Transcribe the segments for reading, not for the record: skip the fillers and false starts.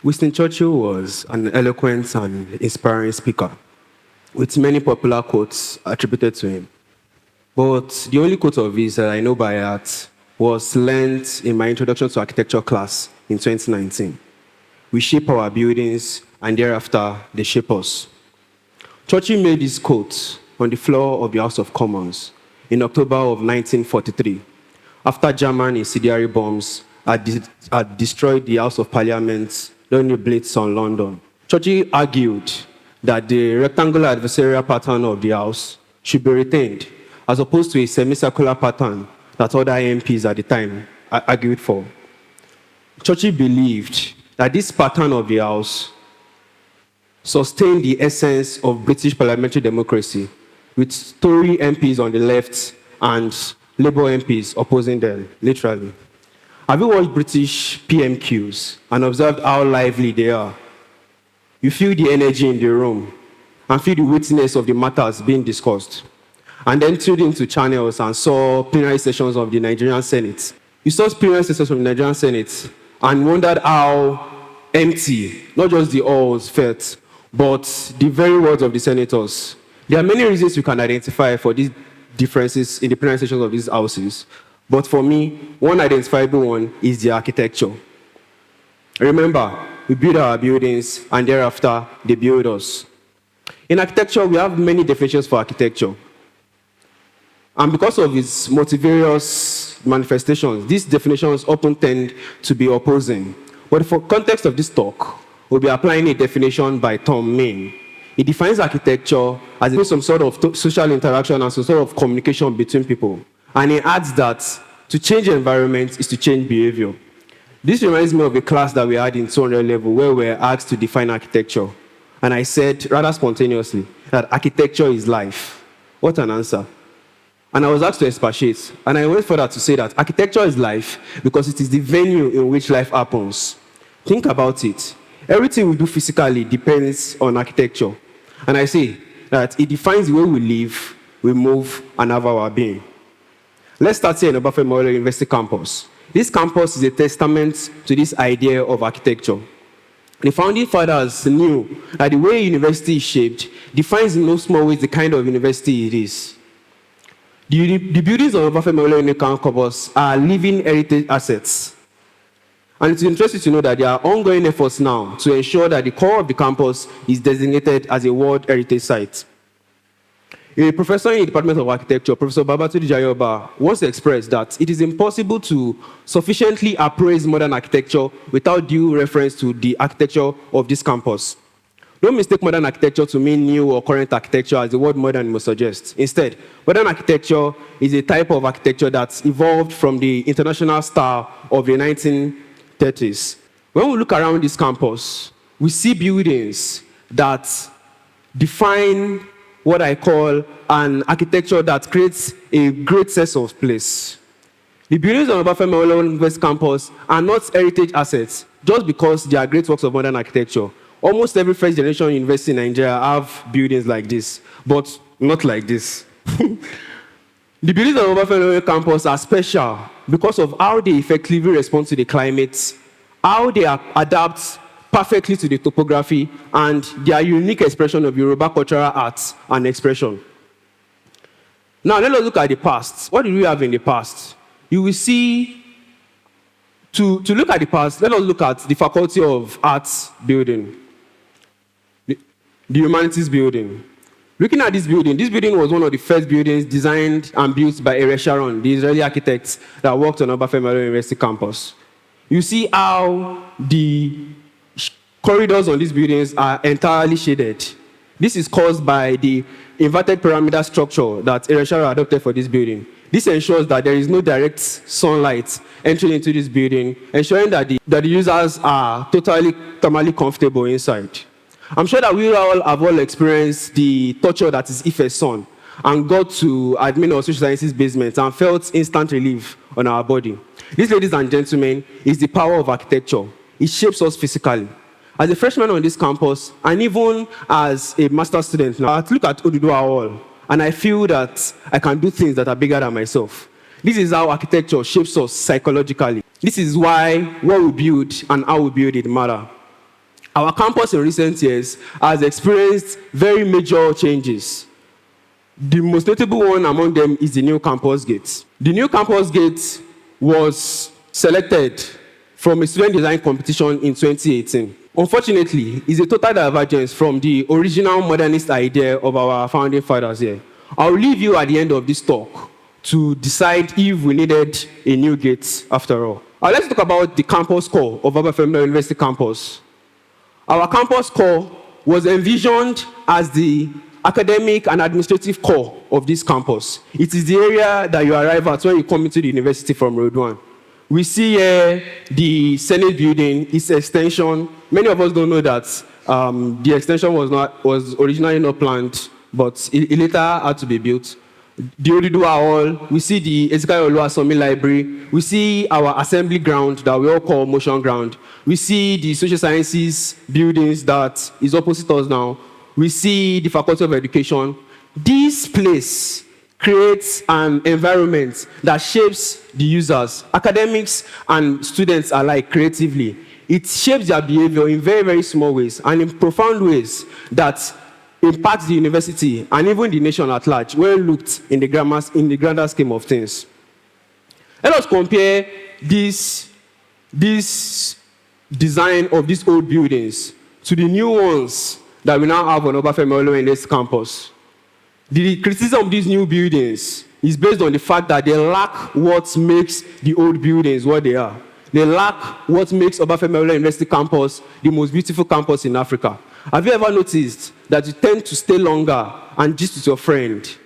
Winston Churchill was an eloquent and inspiring speaker, with many popular quotes attributed to him. But the only quote of his that I know by heart was learned in my introduction to architecture class in 2019. We shape our buildings, and thereafter they shape us. Churchill made this quote on the floor of the House of Commons in October of 1943, after German incendiary bombs had destroyed the House of Parliament during the Blitz on London. Churchill argued that the rectangular adversarial pattern of the House should be retained, as opposed to a semicircular pattern that other MPs at the time argued for. Churchill believed that this pattern of the House sustained the essence of British parliamentary democracy, with Tory MPs on the left and Labour MPs opposing them, literally. Have you watched British PMQs and observed how lively they are? You feel the energy in the room and feel the weightiness of the matters being discussed. And then tuned into channels and saw plenary sessions of the Nigerian Senate. You saw plenary sessions from the Nigerian Senate and wondered how empty, not just the halls felt, but the very words of the senators. There are many reasons you can identify for these differences in the plenary sessions of these houses. But for me, one identifiable one is the architecture. Remember, we build our buildings, and thereafter, they build us. In architecture, we have many definitions for architecture. And because of its multivarious manifestations, these definitions often tend to be opposing. But for context of this talk, we'll be applying a definition by Tom Main. He defines architecture as some sort of social interaction and some sort of communication between people. And he adds that to change environment is to change behavior. This reminds me of a class that we had in 200 level where we were asked to define architecture. And I said, rather spontaneously, that architecture is life. What an answer. And I was asked to expatiate. And I went further to say that architecture is life because it is the venue in which life happens. Think about it. Everything we do physically depends on architecture. And I say that it defines the way we live, we move, and have our being. Let's start here in Obafemi Memorial University campus. This campus is a testament to this idea of architecture. The founding fathers knew that the way a university is shaped defines in no small ways the kind of university it is. The buildings of Obafemi Memorial University campus are living heritage assets. And it's interesting to know that there are ongoing efforts now to ensure that the core of the campus is designated as a World Heritage Site. A professor in the Department of Architecture, Professor Babatunde Jayoba, once expressed that it is impossible to sufficiently appraise modern architecture without due reference to the architecture of this campus. Don't mistake modern architecture to mean new or current architecture as the word modern must suggest. Instead, modern architecture is a type of architecture that's evolved from the international style of the 1930s. When we look around this campus, we see buildings that define what I call an architecture that creates a great sense of place. The buildings on Obafemi Memorial University campus are not heritage assets just because they are great works of modern architecture. Almost every first generation university in Nigeria have buildings like this, but not like this. The buildings on Obafemi Memorial campus are special because of how they effectively respond to the climate, how they adapt perfectly to the topography, and their unique expression of Yoruba cultural arts and expression. Now, let us look at the past. What did we have in the past? You will see, to look at the past, let us look at the Faculty of Arts building, the Humanities building. Looking at this building was one of the first buildings designed and built by Ariel Sharon, the Israeli architect that worked on Obafemi Memorial University campus. You see how the corridors on these buildings are entirely shaded. This is caused by the inverted pyramidal structure that Ariel Sharon adopted for this building. This ensures that there is no direct sunlight entering into this building, ensuring that the users are thermally comfortable inside. I'm sure that we all have experienced the torture that is Ife's son and got to admin or social sciences basement and felt instant relief on our body. This, ladies and gentlemen, is the power of architecture. It shapes us physically. As a freshman on this campus, and even as a master's student now, I look at Ojo-Ibukun Hall, and I feel that I can do things that are bigger than myself. This is how architecture shapes us psychologically. This is why what we build and how we build it matter. Our campus in recent years has experienced very major changes. The most notable one among them is the new campus gate. The new campus gate was selected from a student design competition in 2018. Unfortunately, it's a total divergence from the original modernist idea of our founding fathers here. I'll leave you at the end of this talk to decide if we needed a new gate after all. Let's talk about the campus core of Obafemi University campus. Our campus core was envisioned as the academic and administrative core of this campus. It is the area that you arrive at when you come into the university from Road 1. We see here the Senate building, its extension. Many of us don't know that the extension was originally not planned, but it later had to be built. The Ojo-Ibukun Hall, we see the Ezekiel Oluwasomi Library, we see our assembly ground that we all call motion ground. We see the social sciences buildings that is opposite us now. We see the Faculty of Education. This place creates an environment that shapes the users, academics and students alike creatively. It shapes their behavior in very, very small ways and in profound ways that impacts the university and even the nation at large when looked in the grander scheme of things. Let us compare this design of these old buildings to the new ones that we now have on Obafemi in this campus. The criticism of these new buildings is based on the fact that they lack what makes the old buildings what they are. They lack what makes Obafemi University campus the most beautiful campus in Africa. Have you ever noticed that you tend to stay longer and gist with your friend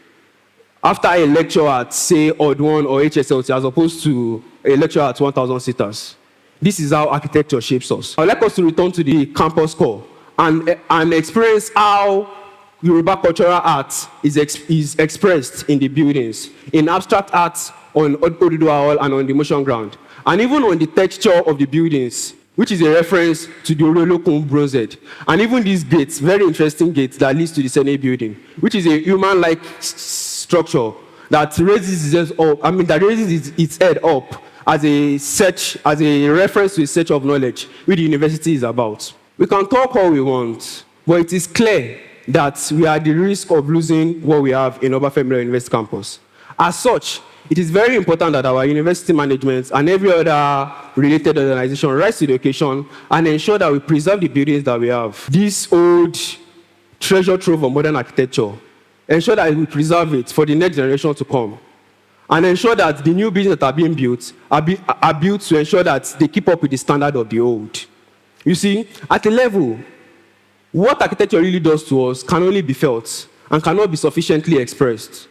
after a lecture at, say, Odd 1 or HSLT as opposed to a lecture at 1,000 seaters? This is how architecture shapes us. I'd like us to return to the campus core and experience how Yoruba cultural art is expressed in the buildings, in abstract art on Ojo-Ibukun Hall and on the motion ground, and even on the texture of the buildings, which is a reference to the Ojo-Ibukun bronzed. And even these gates, very interesting gates that leads to the Senate building, which is a human-like structure that raises its head up as a reference to a search of knowledge, which the university is about. We can talk all we want, but it is clear that we are at the risk of losing what we have in Obafemi University campus. As such, it is very important that our university management and every other related organization rise to the occasion and ensure that we preserve the buildings that we have. This old treasure trove of modern architecture, ensure that we preserve it for the next generation to come. And ensure that the new buildings that are being built are built to ensure that they keep up with the standard of the old. You see, at a level, what architecture really does to us can only be felt and cannot be sufficiently expressed.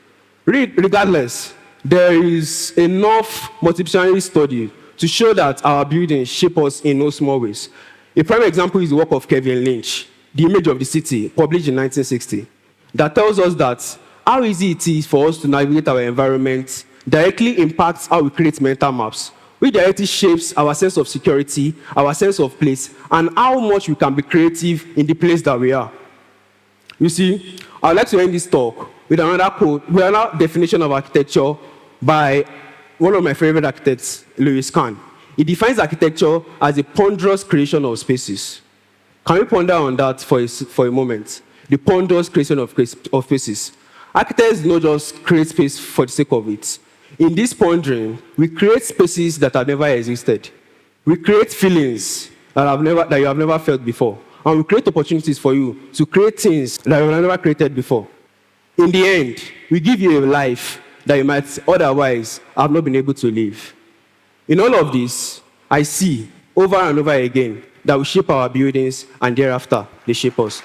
Regardless, there is enough multidisciplinary study to show that our buildings shape us in no small ways. A prime example is the work of Kevin Lynch, The Image of the City, published in 1960, that tells us that how easy it is for us to navigate our environment directly impacts how we create mental maps, which directly shapes our sense of security, our sense of place, and how much we can be creative in the place that we are. You see, I'd like to end this talk with another quote, with another definition of architecture by one of my favorite architects, Louis Kahn. He defines architecture as a ponderous creation of spaces. Can we ponder on that for a moment? The ponderous creation of spaces. Architects do not just create space for the sake of it. In this pondering, we create spaces that have never existed. We create feelings that you have never felt before. And we create opportunities for you to create things that you have never created before. In the end, we give you a life that you might otherwise have not been able to live. In all of this, I see over and over again that we shape our buildings and thereafter they shape us.